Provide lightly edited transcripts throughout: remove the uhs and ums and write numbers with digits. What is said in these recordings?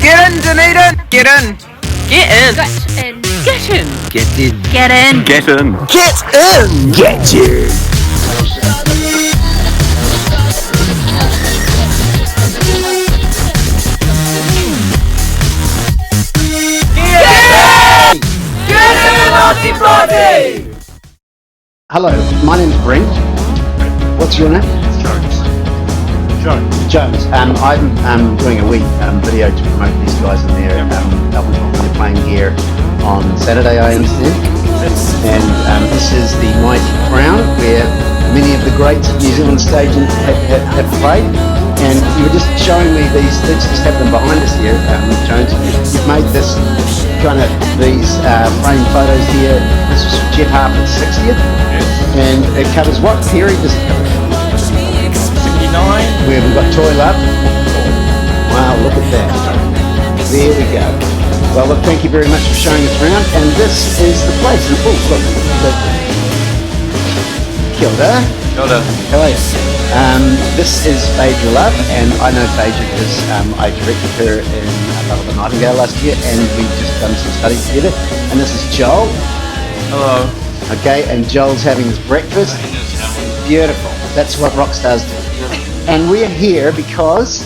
Get in, Dunedin! Get in! Get in! Get in. Get in! Get in! Get in. Get in! Get in! Get in! Hello, my name's Brent. What's your name? Jones. I'm doing a wee video to promote these guys in their album they're playing here on Saturday, I understand. And this is the Mighty Crown, where many of the greats of New Zealand staging have played. And you were just showing me these, let's just have them behind us here, Jones. You've made this kind of, these framed photos here. This was Jeff Harper's 60th. And it covers what period does it cover? 69. Where we've got Toy Love. Wow, look at that. There we go. Well, look, thank you very much for showing us around. And this is the place. Oh, look. Kia ora. Kia ora. How are you? This is Phaedra Love, and I know Phaedra because I directed her in Love of the Nightingale last year, and we've just done some studies together. And this is Joel. Hello. Okay, and Joel's having his breakfast. Beautiful. That's what rock stars do. And we're here because...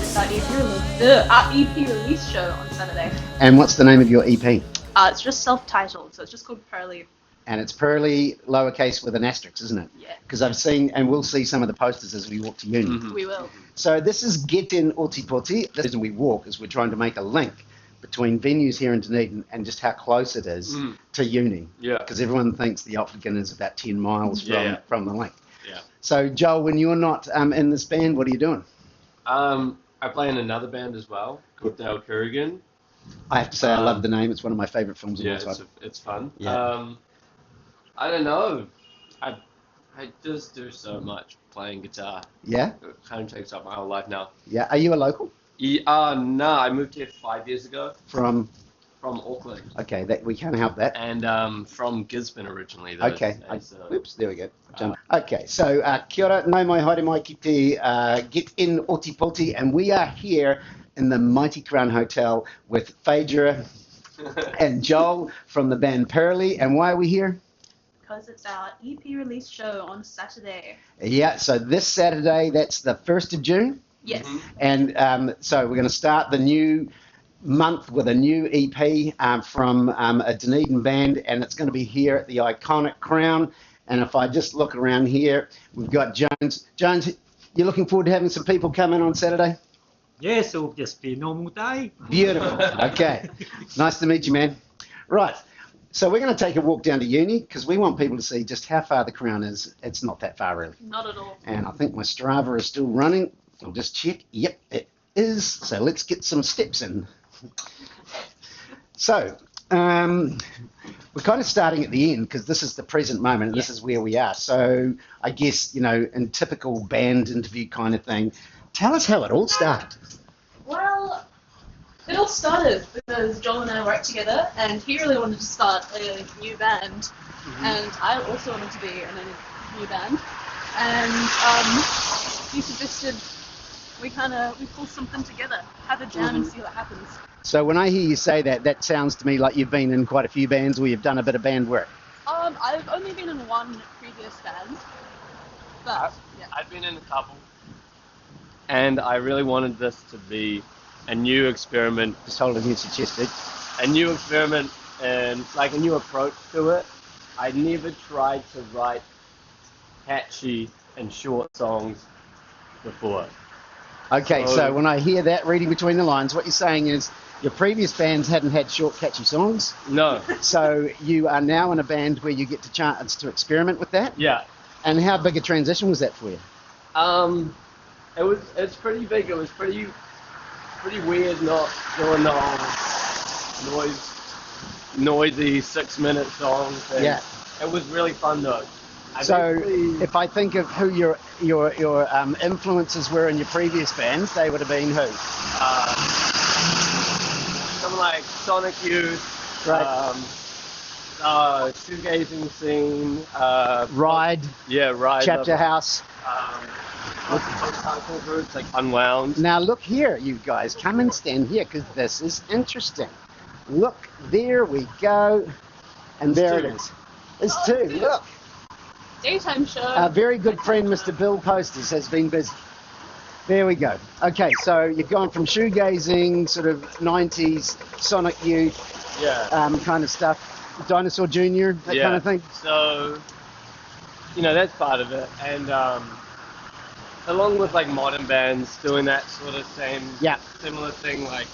It's our EP release show on Saturday. And what's the name of your EP? It's just self-titled, so it's just called Pearly. And it's Pearly, lowercase with an asterisk, isn't it? Yeah. Because I've seen, and we'll see some of the posters as we walk to uni. Mm-hmm. We will. So this is Get in Ōtepoti. The reason we walk is we're trying to make a link between venues here in Dunedin and just how close it is to uni. Yeah. Because everyone thinks the DaleKerrigan is about 10 miles from the link. Yeah. So Joel, when you're not in this band, what are you doing? I play in another band as well called DaleKerrigan. I have to say I love the name. It's one of my favourite films of Yeah, all time. it's fun. Yeah. I don't know. I just do so much playing guitar. Yeah? It kind of takes up my whole life now. Yeah. Are you a local? No, I moved here 5 years ago From Auckland. Okay, that we can't help that. And from Gisborne originally, though. Okay. So, Oops, there we go. Okay, so kia ora, nau mai haere mai ki te Get in Ōtepoti, and we are here in the Mighty Crown Hotel with Phaedra and Joel from the band Pearly. And why are we here? Because it's our EP release show on Saturday. Yeah, so this Saturday, that's the 1st of June. Yes. And so we're going to start the new month with a new EP from a Dunedin band, and it's going to be here at the iconic Crown. And if I just look around here, we've got Jones. Jones, you're looking forward to having some people come in on Saturday? Yes, it'll just be a normal day. Beautiful. Okay. Nice to meet you, man. Right. So we're going to take a walk down to uni because we want people to see just how far the Crown is. It's not that far, really. Not at all. And I think my Strava is still running. I'll just check. Yep, it is. So let's get some steps in. So we're kind of starting at the end because this is the present moment and this is where we are. So I guess, you know, in typical band interview kind of thing, tell us how it all started. Well, it all started because Joel and I worked together, and he really wanted to start a new band, and I also wanted to be in a new band, and he suggested we pull something together, have a jam and see what happens. So when I hear you say that, that sounds to me like you've been in quite a few bands where you've done a bit of band work. I've only been in one previous band, but yeah. I've been in a couple, and I really wanted this to be a new experiment. Just hold it against your chest, dude. A new experiment and like a new approach to it. I never tried to write catchy and short songs before. Okay, so when I hear that, reading between the lines, what you're saying is your previous bands hadn't had short, catchy songs. No. So you are now in a band where you get to chance to experiment with that. Yeah. And how big a transition was that for you? It's pretty big. It was pretty weird not doing the whole noisy 6-minute songs. Yeah. It was really fun though. So if I think of who your influences were in your previous bands, they would have been who? Something like Sonic Youth, right. shoegazing scene, Ride. Yeah, Ride. Chapter House. what's the title group? It's like Unwound. Now look here, you guys. Come and stand here because this is interesting. Look, there we go. And there it is. There's two. Look. Daytime show. Our very good friend, Mr. Bill Posters, has been busy. There we go. Okay, so you've gone from shoegazing, sort of 90s, Sonic Youth, kind of stuff. Dinosaur Jr., that kind of thing. So, that's part of it. And along with like modern bands doing that sort of similar thing, like,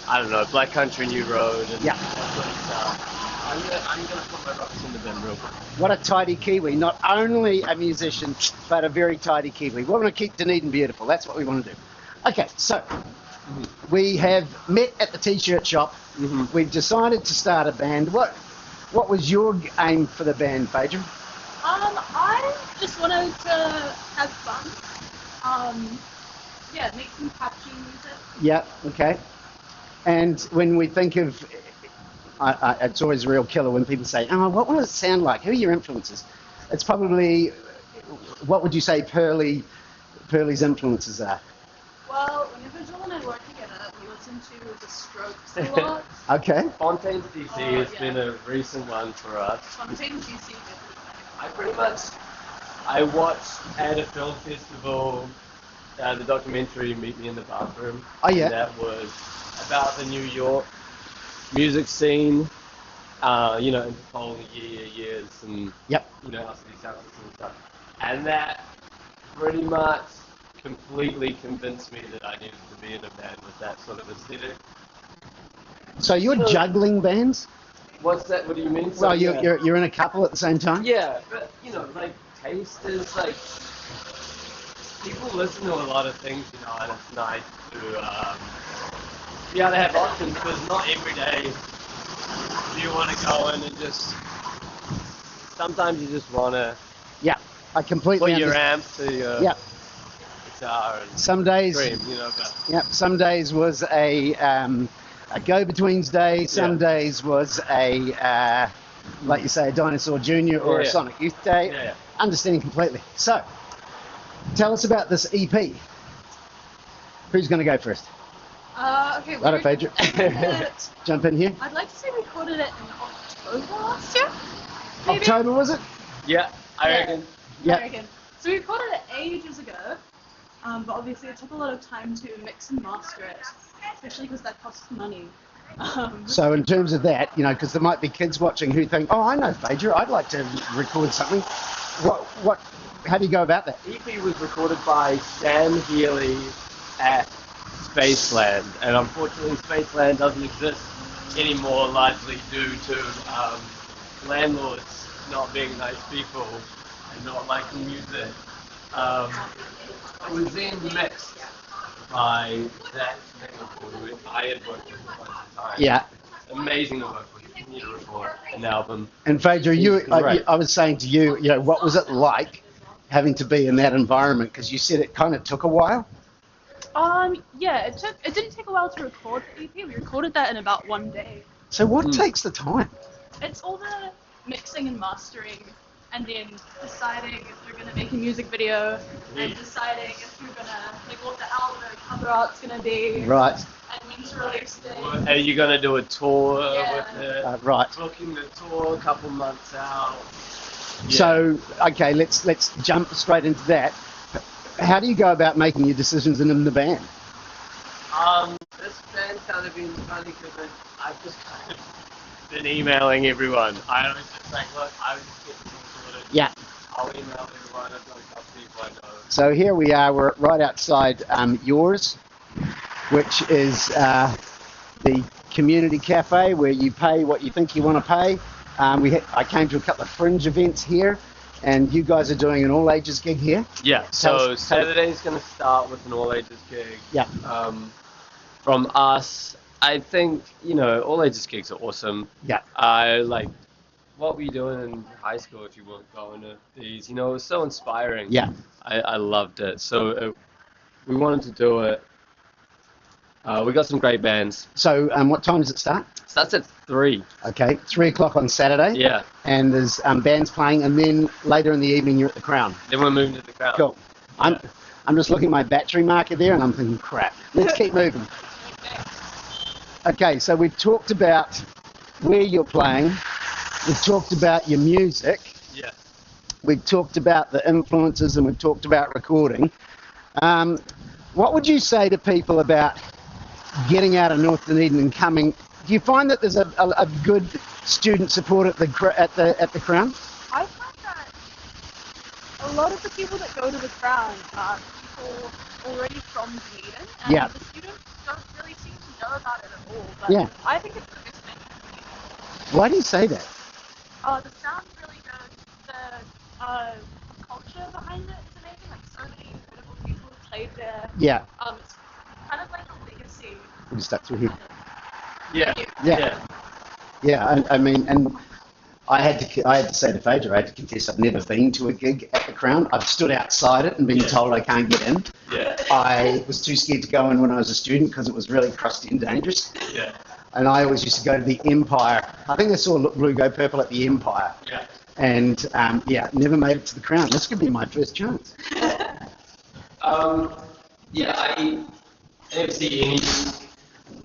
I don't know, Black Country New Road and that sort of stuff. I'm gonna put my rocks in the bin real quick. What a tidy Kiwi. Not only a musician, but a very tidy Kiwi. We want to keep Dunedin beautiful. That's what we want to do. Okay, so we have met at the T-shirt shop. We've decided to start a band. What was your aim for the band, Phaedra? I just wanted to have fun. Make some catchy music. Yeah, okay. And when we think of, it's always a real killer when people say, oh, what will it sound like? Who are your influences? It's probably, what would you say Pearly's influences are? Well, whenever Joel and I work together, we listen to The Strokes a lot. Okay. Fontaine's DC has been a recent one for us. Fontaine's DC. I watched at a film festival the documentary Meet Me in the Bathroom. Oh, yeah. And that was about the New York music scene, in following years and, LCD sound system and stuff. And that pretty much completely convinced me that I needed to be in a band with that sort of aesthetic. So you're juggling bands? What's that? What do you mean? Well, you're in a couple at the same time? Yeah, but, taste is, people listen to a lot of things, and it's nice to be able to have options, because not every day do you want to go in and just, sometimes you just want to I completely put your understand. amp to your guitar and Some days, scream, but some days was a go-betweens day, some days was a, like you say, a Dinosaur Jr. or a Sonic Youth day. Yeah. Understanding completely. So, tell us about this EP. Who's going to go first? Okay. Right, Phaedra. Jump in here. I'd like to say we recorded it in October last year. Maybe? October, was it? Yeah, I reckon. Yeah. I reckon. So we recorded it ages ago, but obviously it took a lot of time to mix and master it, especially because that costs money. So in terms of that, because there might be kids watching who think, oh, I know Phaedra, I'd like to record something. How do you go about that? EP was recorded by Sam Healy at Spaceland, and unfortunately Spaceland doesn't exist anymore, largely due to landlords not being nice people and not liking music. It was then mixed by Zac Nicholls, who I had worked with for quite some time. Yeah. Amazing to work with. Continue to record an album. And Phaedra, I was saying to you, what was it like having to be in that environment? Because you said it kind of took a while. It didn't take a while to record the EP. We recorded that in about one day. So what takes the time? It's all the mixing and mastering, and then deciding if we're gonna make a music video, and deciding if we're gonna what the album cover art's gonna be. Right. And when to release it. Are you gonna do a tour with it? Right. Booking the tour a couple months out. Yeah. So, okay, let's jump straight into that. How do you go about making your decisions in the band? This band's kind of been funny because I've just kind of been emailing everyone. I was just like, look, I was just getting things sorted. Yeah. I'll email everyone. I've got a couple people I know. So here we are. We're right outside yours, which is the community cafe where you pay what you think you want to pay. I came to a couple of fringe events here, and you guys are doing an all-ages gig here. Yeah, so Saturday's going to start with an all-ages gig. Yeah. From us, I think, all-ages gigs are awesome. Yeah. What were you doing in high school if you weren't going to these? It was so inspiring. Yeah. I loved it. So we wanted to do it. We got some great bands. So what time does it start? It starts at 3. Okay, 3 o'clock on Saturday. Yeah. And there's bands playing, and then later in the evening you're at the Crown. Then we're moving to the Crown. Cool. I'm just looking at my battery marker there, and I'm thinking, crap. Let's keep moving. Okay, so we've talked about where you're playing. We've talked about your music. Yeah. We've talked about the influences, and we've talked about recording. What would you say to people about getting out of North Dunedin and coming? Do you find that there's a good student support at the Crown? I find that a lot of the people that go to the Crown are people already from Dunedin, and the students don't really seem to know about it at all. But I think it's the best thing. Why do you say that? The sound's really good. The culture behind it is amazing. Like, so many incredible people have played there. Yeah. It's kind of like a legacy. We'll just stuck through here. Yeah. I mean, and I had to say to Phaedra, I had to confess I've never been to a gig at the Crown. I've stood outside it and been told I can't get in. Yeah. I was too scared to go in when I was a student because it was really crusty and dangerous. Yeah. And I always used to go to the Empire. I think I saw Blue Go Purple at the Empire. Yeah. And never made it to the Crown. This could be my first chance. I don't see any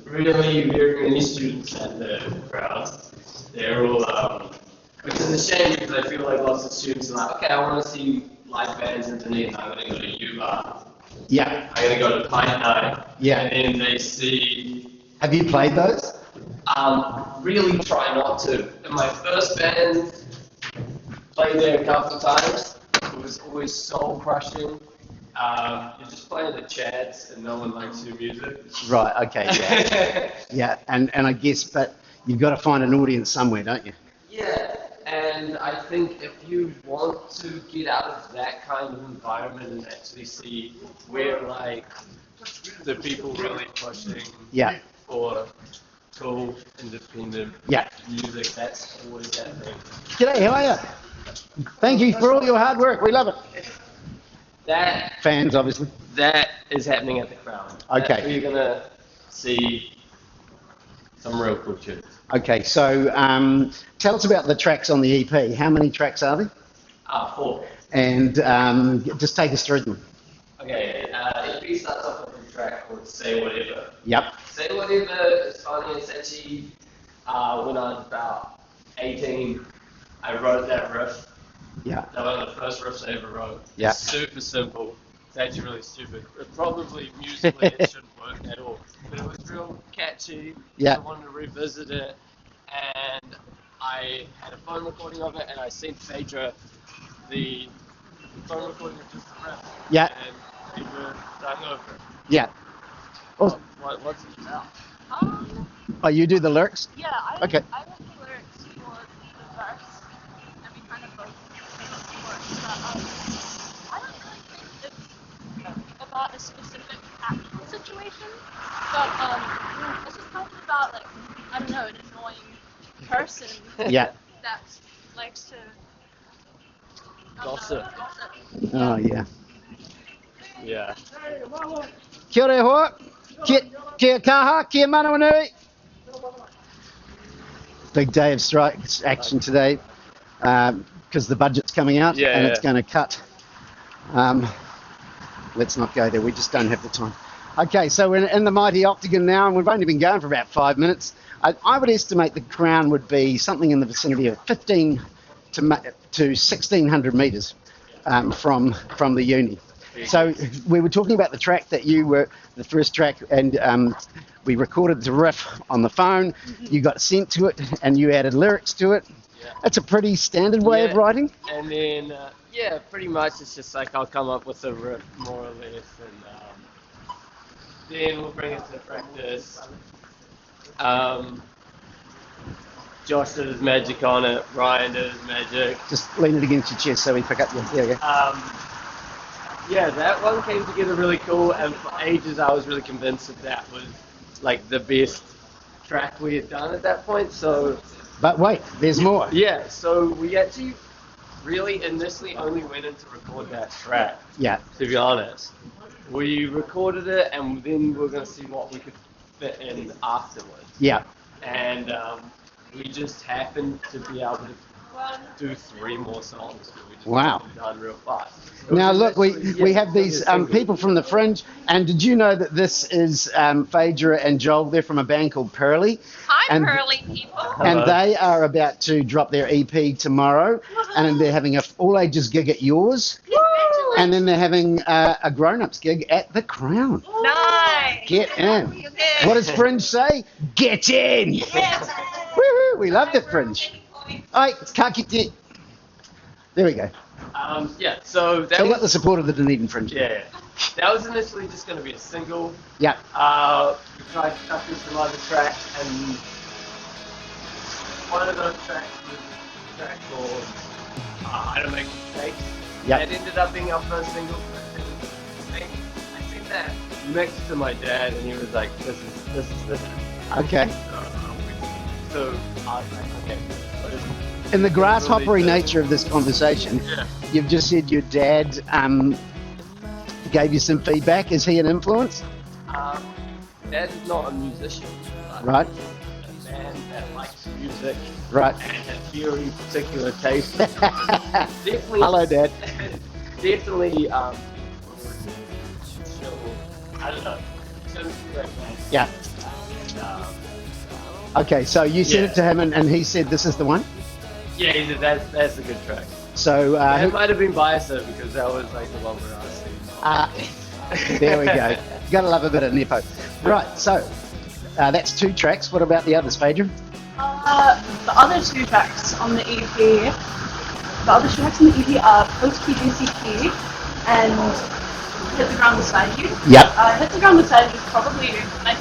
really very many students at the crowds. They're all, which is a shame because I feel like lots of students are like, okay, I want to see live bands in Dunedin. I'm going to go to UR. Yeah. I'm going to go to Pine Night. Yeah. And then they see. Have you played those? Really try not to. In my first band, played there a couple of times. It was always soul crushing. You're just playing the chats and no one likes your music. Right, okay, yeah. Yeah, and I guess, but you've got to find an audience somewhere, don't you? Yeah, and I think if you want to get out of that kind of environment and actually see where, like, the people really pushing for cool, independent music, that's always that thing. G'day, how are you? Thank you for all your hard work, we love it. That fans, obviously. That is happening at the Crown. Okay. That's where you're gonna see some real cool tunes. Okay, so tell us about the tracks on the EP. How many tracks are there? 4. And just take us through them. Okay, EP starts off with a track called Say Whatever. Yep. Say Whatever is funny and catchy. When I was about 18, I wrote that riff. Yeah. That was one of the first riffs I ever wrote. Yeah. It's super simple. It's actually really stupid. It probably musically it shouldn't work at all. But it was real catchy. Yeah. I wanted to revisit it. And I had a phone recording of it and I sent Phaedra the phone recording of just the riff. Yeah. And we were starting over. Yeah. What's it about? Oh, you do the lyrics? Yeah, I wrote the lyrics for the verse, and we kind of both made up the words. But I don't really think it's about a specific actual situation, but it's just kind of about, like, I don't know, an annoying person that likes to Gossip. Oh, yeah. Yeah. Kia ora hoa. Kia kaha, kia manawanui. Big day of strike action today because the budget's coming out and it's going to cut. Let's not go there, we just don't have the time. Okay, so we're in the mighty octagon now and we've only been going for about 5 minutes. I would estimate the Crown would be something in the vicinity of 15 to 1,600 metres from the uni. So we were talking about the track that you were, the first track, and we recorded the riff on the phone. You got sent to it, and you added lyrics to it. Yeah. That's a pretty standard way of writing. And then, pretty much it's just like I'll come up with a riff more or less, and then we'll bring it to practice. Josh did his magic on it. Ryan did his magic. Just lean it against your chest so we pick up your. There you go. Yeah, that one came together really cool, and for ages I was really convinced that was like the best track we had done at that point. So, but wait, there's more. Yeah, so we actually really initially only went in to record that track. Yeah. To be honest, we recorded it, and then we were going to see what we could fit in afterwards. Yeah. And we just happened to be able to do 3 more songs. We just Wow. got them done real fast. Now look, we have these people from the Fringe, and did you know that this is Phaedra and Joel? They're from a band called Pearly. Hi, and, Pearly people. And they are about to drop their EP tomorrow, and they're having a all-ages gig at yours, and then they're having a grown-ups gig at the Crown. Nice. Get in. What does Fringe say? Get in. Woohoo! We love the Fringe. All right, it's catchy. There we go. Yeah, so that So you was got the support of the Dunedin Fringe. yeah. That was initially just going to be a single. Yeah. We tried to cut through some other tracks, and one of those tracks was a track called I Don't Make Mistakes. Yep. That ended up being our first single. I sent that mix to my dad, and he was like, "This is." Okay. So I was like, "Okay." In the grasshoppery nature of this conversation, Yeah. you've just said your dad gave you some feedback. Is he an influence? Dad is not a musician, but Right. a man that likes music Right. and has very particular taste. Definitely. Hello, Dad. Definitely. I don't know. Yeah. Okay, so you sent it to him, and he said this is the one. Yeah, he said that's a good track. So It might have been biased though, because that was like the one where I was singing. there we go. Gotta love a bit of nepo. Right. So that's 2 tracks. What about the others, Phaedra? The other 2 tracks on the EP. The other 2 tracks on the EP are Post PGCP and Hit the Ground Beside You. Yep. Hit the Ground Beside You is probably my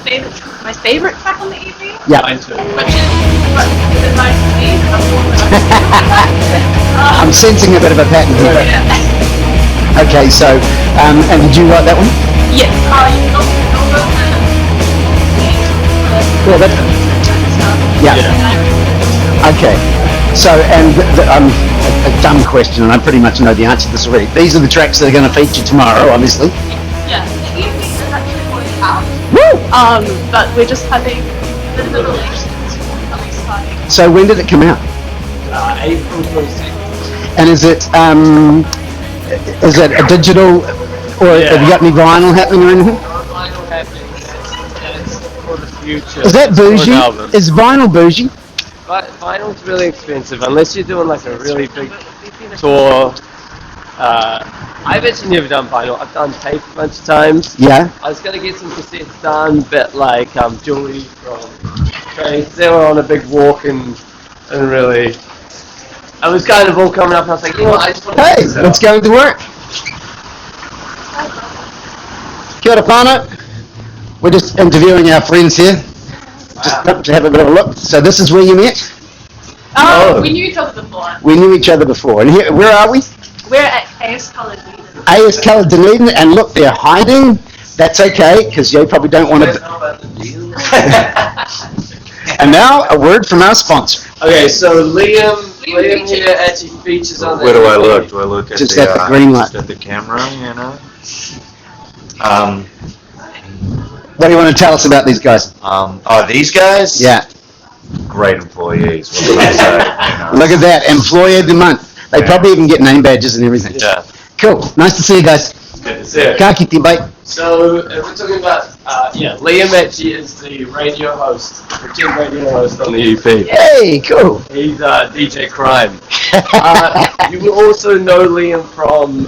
favorite track on the EP. Yep. Mine too. Which is advice to me. That's the one that I'm sensing a bit of a pattern here. yeah. Okay. So and did you write that one? Yes. You can also go Yeah. Yeah. Okay. So, and a dumb question, and I pretty much know the answer to this already. These are the tracks that are going to feature tomorrow, obviously. Yeah, the EP is actually already out. Woo! But we're just having a bit of a relations really starting. So when did it come out? April 26th. And is it a digital, or have you got any vinyl happening or anything? Vinyl happening. That's for the future. Is that It's for an bougie? album. Is vinyl bougie? But vinyl's really expensive unless you're doing like a really big tour. I've actually never done vinyl. I've done tape a bunch of times. Yeah. I was gonna get some cassettes done, but like Julie from Trace, they were on a big walk and really, I was kind of all coming up. And I was like, you know what? I just want to Hey, get this out. let's go to work. Kia ora whānau. We're just interviewing our friends here. Just to have a bit of a look. So this is where you met? Oh, we knew each other before. We knew each other before. And here, where are we? We're at AS Coloured Leaders. AS Coloured Dunedin, and look, they're hiding. That's okay, because you probably don't want to. And now, a word from our sponsor. Okay, so Liam here actually features on Where do I look? Do I look at Just the, at the green light. just at the camera, you know? What do you want to tell us about these guys? These guys? Yeah. Great employees. What can I say? You know? Look at that, Employee of the Month. They Yeah. probably even get name badges and everything. Yeah. Cool. Nice to see you guys. Good to see you. Ka kite, bye. So we're talking about Liam actually is the radio host, the kid radio host on the EP. Hey, cool. He's DJ Crime. You will also know Liam from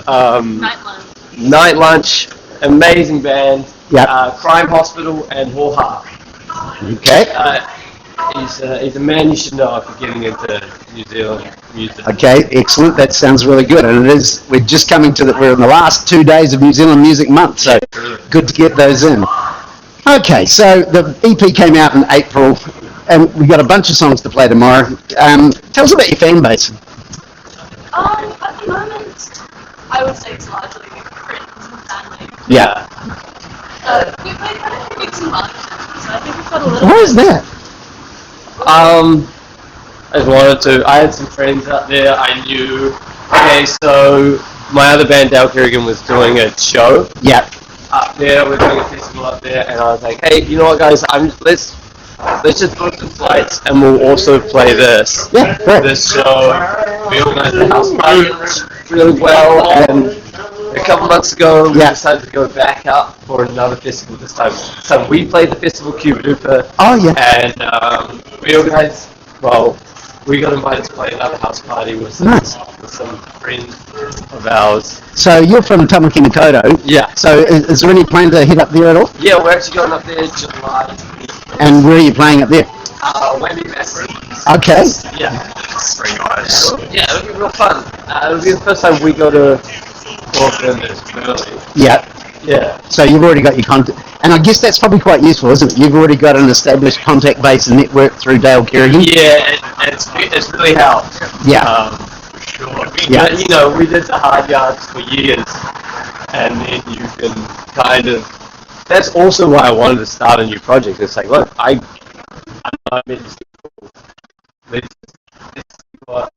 Night Lunch, amazing band. Yep. Crime Hospital and Hoha. Okay. He's a man you should know if you're getting into New Zealand music. Okay, excellent. That sounds really good. And it is. We're just coming to we're in the last 2 days of New Zealand Music Month, so good to get those in. Okay, so the EP came out in April, and we've got a bunch of songs to play tomorrow. Tell us about your fan base. At the moment, I would say it's largely friends and family. Yeah. We play kind of gigs and markets, so I think we've got a little. What is that? I just wanted to. I had some friends out there I knew. Okay, so my other band, DaleKerrigan, was doing a show Yeah. up there. We're doing a festival up there, and I was like, hey, you know what, guys? let's just book the flights, and we'll also play this. Yeah, great. This show. We organized the house party really well, and a couple months ago, we decided to go back out for another festival this time. So we played the festival Cuba Duper. Oh, yeah. And we organized, we got invited to play another house party with some friends of ours. So you're from Tamaki Makaurau. Yeah. So is there any plan to head up there at all? Yeah, we're actually going up there in July. And where are you playing up there? Wendy Massey. Okay. Yeah. Very nice. Yeah, it'll be real fun. It'll be the first time we go to Auckland as Pearly. Yeah. Yeah. So you've already got your contact, and I guess that's probably quite useful, isn't it? You've already got an established contact base and network through DaleKerrigan. Yeah, it's really helped. Yeah. For sure. Yeah. But, you know, we did the hard yards for years, and then you can kind of. That's also why I wanted to start a new project. It's like, look, I met these people. Let's see what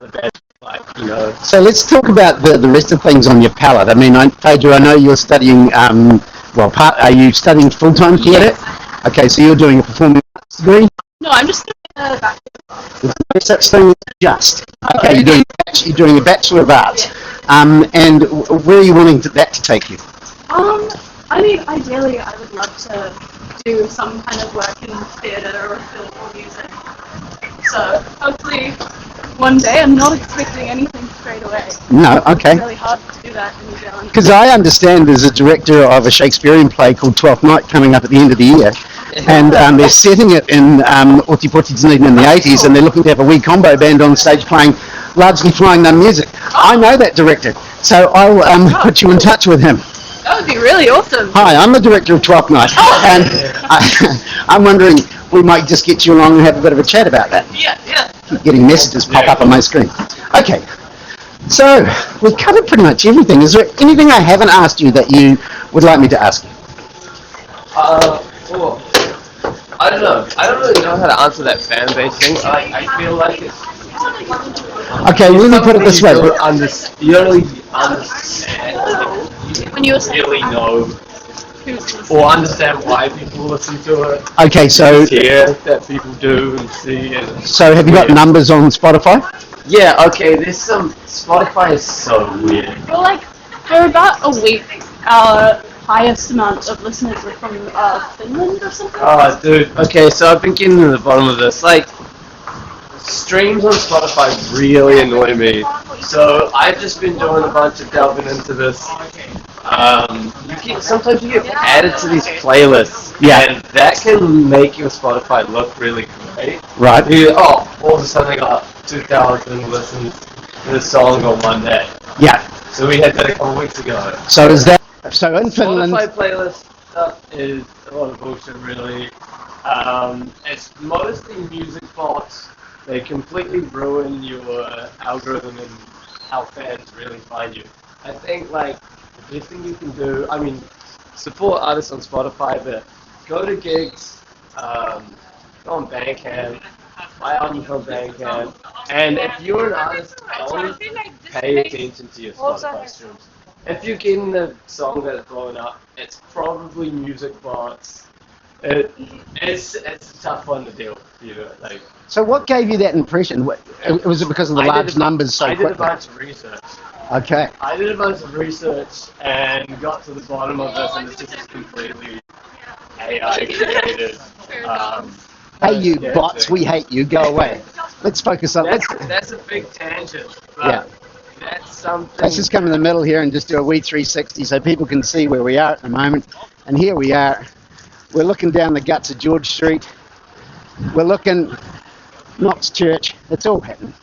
the best like, you know. So let's talk about the rest of things on your palette. I mean, Phaedra, I know you're studying. Are you studying full-time theatre? Okay, so you're doing a performing arts degree. No, I'm just doing a There's no such thing as just. Okay, you're doing a Bachelor of Arts. Yeah. And where are you wanting that to take you? I mean, ideally, I would love to do some kind of work in theatre or film or music. So hopefully, one day. I'm not expecting anything straight away. No, okay. It's really hard to do that in New Zealand. Because I understand there's a director of a Shakespearean play called Twelfth Night coming up at the end of the year. And they're setting it in Ōtepoti, Dunedin in the 80s, and they're looking to have a wee combo band on stage playing largely flying nun music. I know that director, so I'll put you in touch with him. That would be really awesome. Hi, I'm the director of Twelfth Night, and I'm wondering, we might just get you along and have a bit of a chat about that. Yeah. Keep getting messages pop up on my screen. Okay, so we've covered pretty much everything. Is there anything I haven't asked you that you would like me to ask you? Well, I don't know. I don't really know how to answer that fan base thing. I feel like it's. Okay, let me put it this way. You don't really understand. When you really know or understand why people listen to it. Okay, so hear that people do and see. And so have you got numbers on Spotify? Yeah. Okay. There's some. Spotify is so weird. For about a week, our highest amount of listeners were from Finland or something. Oh, dude. Okay, so I've been getting to the bottom of this. Like, streams on Spotify really annoy me. So I've just been doing a bunch of delving into this. Sometimes you get added to these playlists, and that can make your Spotify look really great. Right. All of a sudden I got 2,000 listens to this song on one day. Yeah. So we had that a couple weeks ago. So is that so in Finland? Spotify playlist stuff is a lot of bullshit, really. It's mostly music bots. They completely ruin your algorithm and how fans really find you. I think the best thing you can do, I mean, support artists on Spotify, but go to gigs, go on Bandcamp, buy albums on Bandcamp, and if you're an artist, don't pay attention to your Spotify streams. If you're getting the song that's blowing up, it's probably music bots. It's a tough one to deal with, you know. So what gave you that impression? Was it because of the large numbers so quickly? I did a bunch of research. Okay. I did a bunch of research and got to the bottom of this, and it's just completely AI created. Hey, you bots, we hate you. Go away. Let's focus on that's a big tangent. But that's something. Let's just come in the middle here and just do a wee 360 so people can see where we are at the moment. And here we are. We're looking down the guts of George Street. We're looking Knox Church. It's all happening.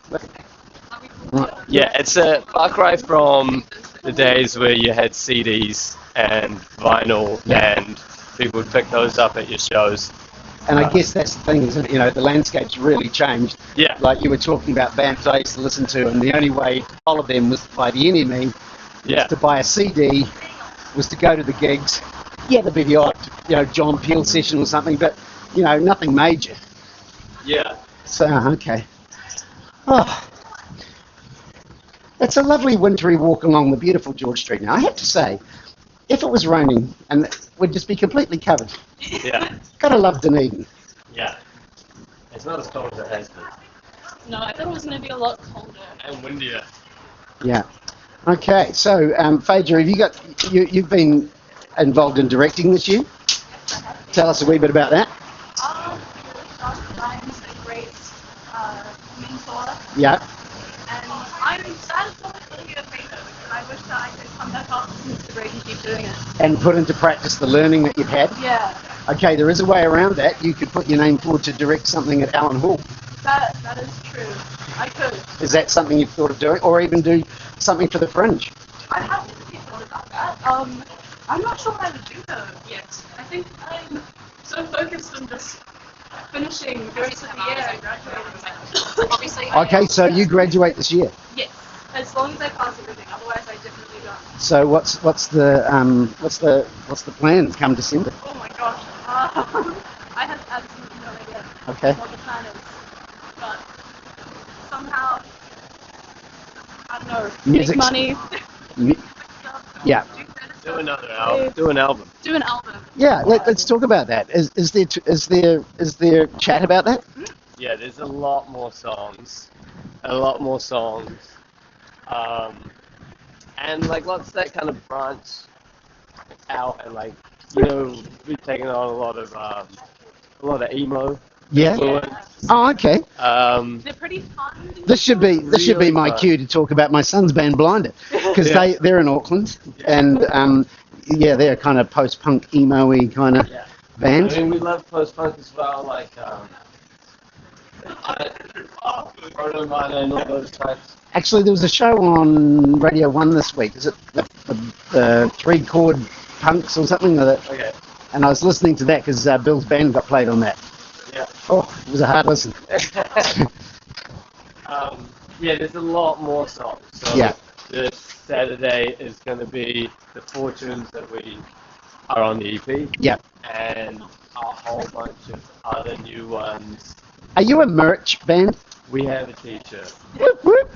Right. Yeah, it's a far cry from the days where you had CDs and vinyl and people would pick those up at your shows. And I guess that's the thing, isn't it? You know, the landscape's really changed. Yeah. Like you were talking about bands I used to listen to, and the only way to follow them was by the enemy, was to buy a CD, was to go to the gigs. Yeah, there'd be the odd, John Peel session or something, but, nothing major. Yeah. So, okay. Oh, it's a lovely wintry walk along the beautiful George Street now. I have to say, if it was raining, and we'd just be completely covered. Yeah. Gotta love Dunedin. Yeah, not as cold as it has been. No, I thought it was going to be a lot colder. And windier. Yeah. Okay, so Phaedra, you've been involved in directing this year? Tell us a wee bit about that. Ryan's a great mentor. Yeah. And I'm sad it's not really a favor because I wish that I could come back after the break and keep doing it. And put into practice the learning that you've had? Yeah. Okay, there is a way around that. You could put your name forward to direct something at Allen Hall. That is true. I could. Is that something you've thought of doing? Or even do something for the Fringe? I haven't really thought about that. I'm not sure what I would do though yet. I think I'm so focused on just finishing the rest of the year and graduating. Obviously. Okay, so you graduate this year. Yes, as long as I pass everything. Otherwise, I definitely don't. So what's the plan come December? Oh my gosh. I have absolutely no idea. Okay. What the plan is, but somehow I don't know. Music. Make money. Yeah. Do another album. Do an album. Do an album. Yeah. Let's talk about that. Is there chat about that? Yeah, there's a lot more songs. And like lots of that kind of branch out and like, you know, we've taken on a lot of emo. Yeah. influence. Oh, okay. They're pretty fun. This should be Really my fun. cue to talk about my son's band Blinded, because Yeah. they're in Auckland, and they're kind of post-punk emo-y kind of Yeah. band. I mean, we love post-punk as well, like Proto Minor and all those types. Actually, there was a show on Radio 1 this week. Is it the three-chord punks or something like that? Okay. And I was listening to that because Bill's band got played on that. Yeah. Oh, it was a hard listen. Yeah, there's a lot more songs. So Yeah. this Saturday is going to be the four tunes that we are on the EP. Yeah. And a whole bunch of other new ones. Are you a merch band? We have a teacher. Whoop, whoop.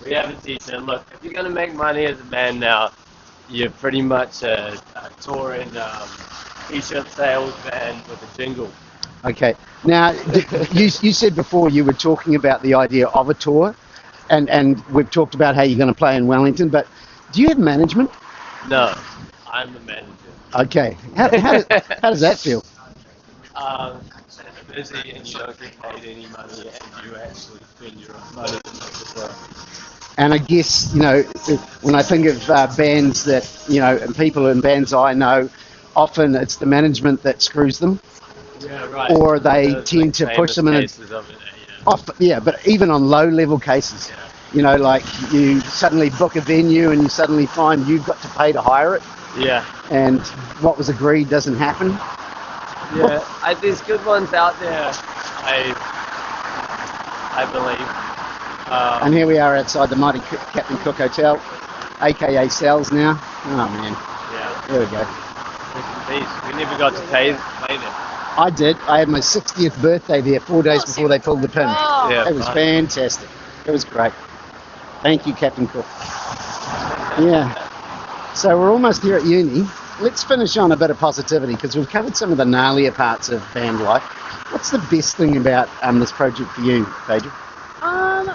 We have a teacher. And look, if you're going to make money as a band now, you're pretty much a touring t-shirt sales band with a jingle. Okay. Now, you said before you were talking about the idea of a tour, and we've talked about how you're going to play in Wellington, but do you have management? No, I'm the manager. Okay. How does that feel? Busy and you don't get paid any money and you actually spend your own money to make it work. And I guess, you know, when I think of bands that, you know, and people in bands I know, often it's the management that screws them. Yeah, right. Or they There's, tend like, to push famous them in a... cases of it, yeah. Yeah, but even on low-level cases, Yeah. you know, like you suddenly book a venue and you suddenly find you've got to pay to hire it, Yeah. and what was agreed doesn't happen. Yeah, there's good ones out there, I believe. And here we are outside the mighty Captain Cook Hotel, aka Sal's now. Oh man, Yeah. there we go. We never got to play them. I did. I had my 60th birthday there 4 days before they pulled the pin. Oh. Yeah, It was fun. fantastic. It was great. Thank you, Captain Cook. Yeah. So we're almost here at uni. Let's finish on a bit of positivity because we've covered some of the gnarlier parts of band life. What's the best thing about this project for you, Phaedra? I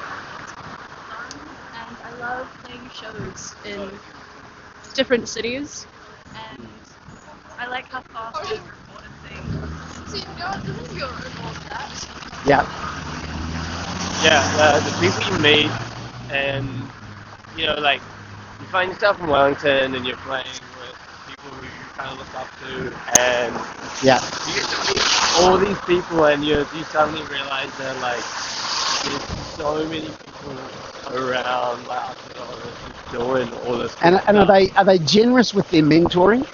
think it's fun, and I love playing shows in different cities, and I like how fast we recorded things. So you know, isn't your own that? Yeah. Yeah, the people you meet, and you know, like you find yourself in Wellington, and you're playing with people who you kind of look up to, and Yeah. you get to meet all these people, and you suddenly realize that like there's so many people around, like doing all this. And cool stuff. are they generous with their mentoring?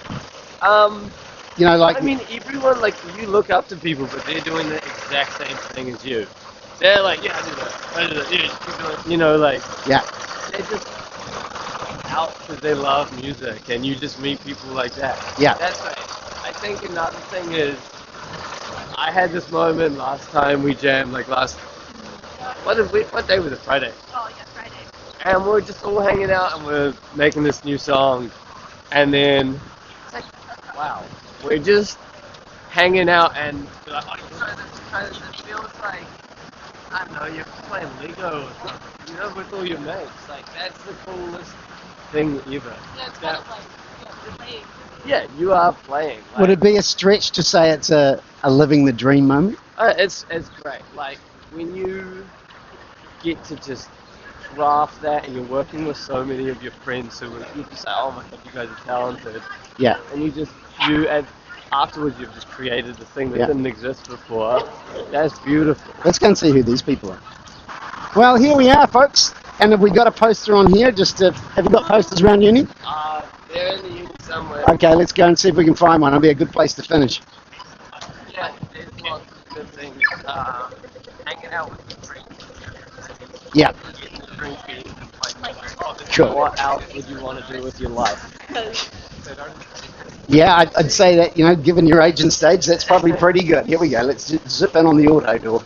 You know, like I mean, everyone, like, you look up to people, but they're doing the exact same thing as you. They're like, yeah, I do that. Yeah, you keep doing it. You know, like, yeah. they're just out because they love music, and you just meet people like that. Yeah. That's right. I think another thing is, I had this moment last time we jammed, like what day was it? Friday. Oh yeah, Friday. And we're just all hanging out, and we're making this new song, and then it's like, wow, we're just hanging out and be like, oh, you know, this kind of it feels like, I don't know, you're playing Lego or something, you know, with all your mates. Like, that's the coolest thing ever. Yeah, it's kind of like, you're playing. Yeah, you are playing. Like, Would it be a stretch to say it's a living the dream moment? it's great. Like, when you get to just craft that and you're working with so many of your friends who you just say, oh my god, you guys are talented. Yeah. And afterwards you've just created the thing that Yeah. didn't exist before. That's beautiful. Let's go and see who these people are. Well, here we are, folks. And have we got a poster on here? Have you got posters around uni? They're in the uni somewhere. Okay, let's go and see if we can find one. It'll be a good place to finish. Yeah, there's lots of good things. Hanging out with your friends. Yeah. Getting to drink beers and playing music. Sure. What else would you want to do with your life? Yeah, I'd say that, you know, given your age and stage, that's probably pretty good. Here we go. Let's zip in on the auto door.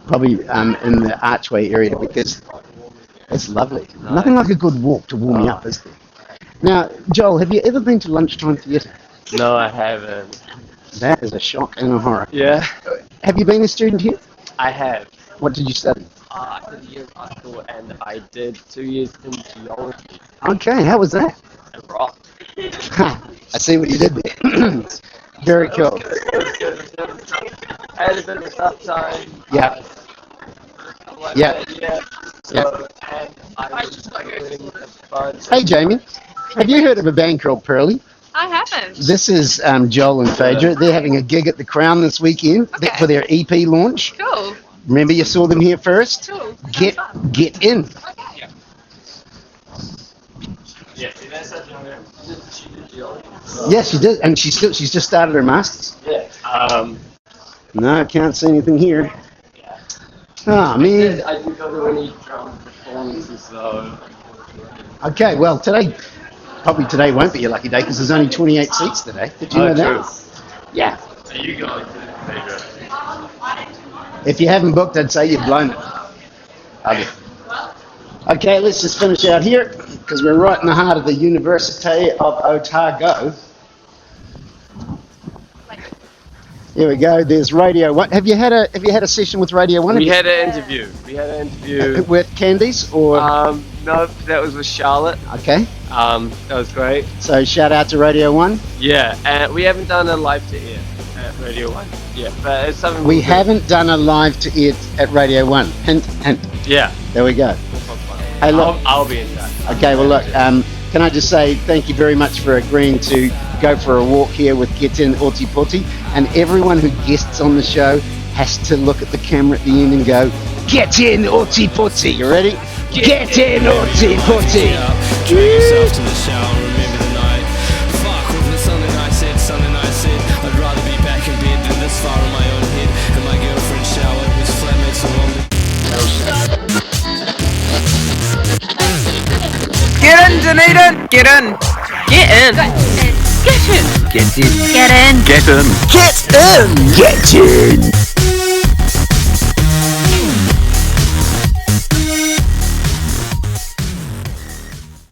Probably in the archway area because it's lovely. Nice. Nothing like a good walk to warm you up, is there? Now, Joel, have you ever been to lunchtime theatre? No, I haven't. That is a shock and a horror. Yeah, Have you been a student here? I have. What did you study? I did a year of high school and I did 2 years in geology. Okay, how was that? And rock. I see what you did there. Very cool. I had a bit of a tough time. Yeah. Yeah. Yeah. So, and I was doing fun. Hey, Jamie, have you heard of a band called Pearly? I haven't. This is Joel and Phaedra. They're having a gig at the Crown this weekend for their EP launch. Cool. Remember you saw them here first? Cool. Get in. Okay. Yeah, see, that's such a she did geology. Yes, she did, and she's just started her masters. Yeah. No, I can't see anything here. Yeah. Oh man. I didn't go to any drum performances though. Okay, well today won't be your lucky day because there's only 28 seats today. Did you know that? Yeah. Are you going to Phaedra? If you haven't booked, I'd say you've blown it. Okay, let's just finish out here because we're right in the heart of the University of Otago. Here we go. There's Radio 1. Have you had a session with Radio 1? We had an interview. With Candice or? No, that was with Charlotte. Okay. That was great. So shout out to Radio 1. Yeah, and we haven't done a live to air at Radio 1. Yeah, but it's something We haven't done a live to air at Radio 1. Hint, hint. Yeah. There we go. Hey, look. I'll be in touch. Okay, well, look, can I just say thank you very much for agreeing to go for a walk here with Get In Ōtepoti, and everyone who guests on the show has to look at the camera at the end and go, Get In Ōtepoti. You ready? Get In Ōtepoti. Drag yourself to the shower, remember the night. Fuck, wasn't it something I said, I'd rather be back in bed than this far in my own head. And my girlfriend shower, whose flatmates are on the... Get in, Dunedin! Get in! Get in! Get in! Get in! Get in! Get in! Get in! Get in!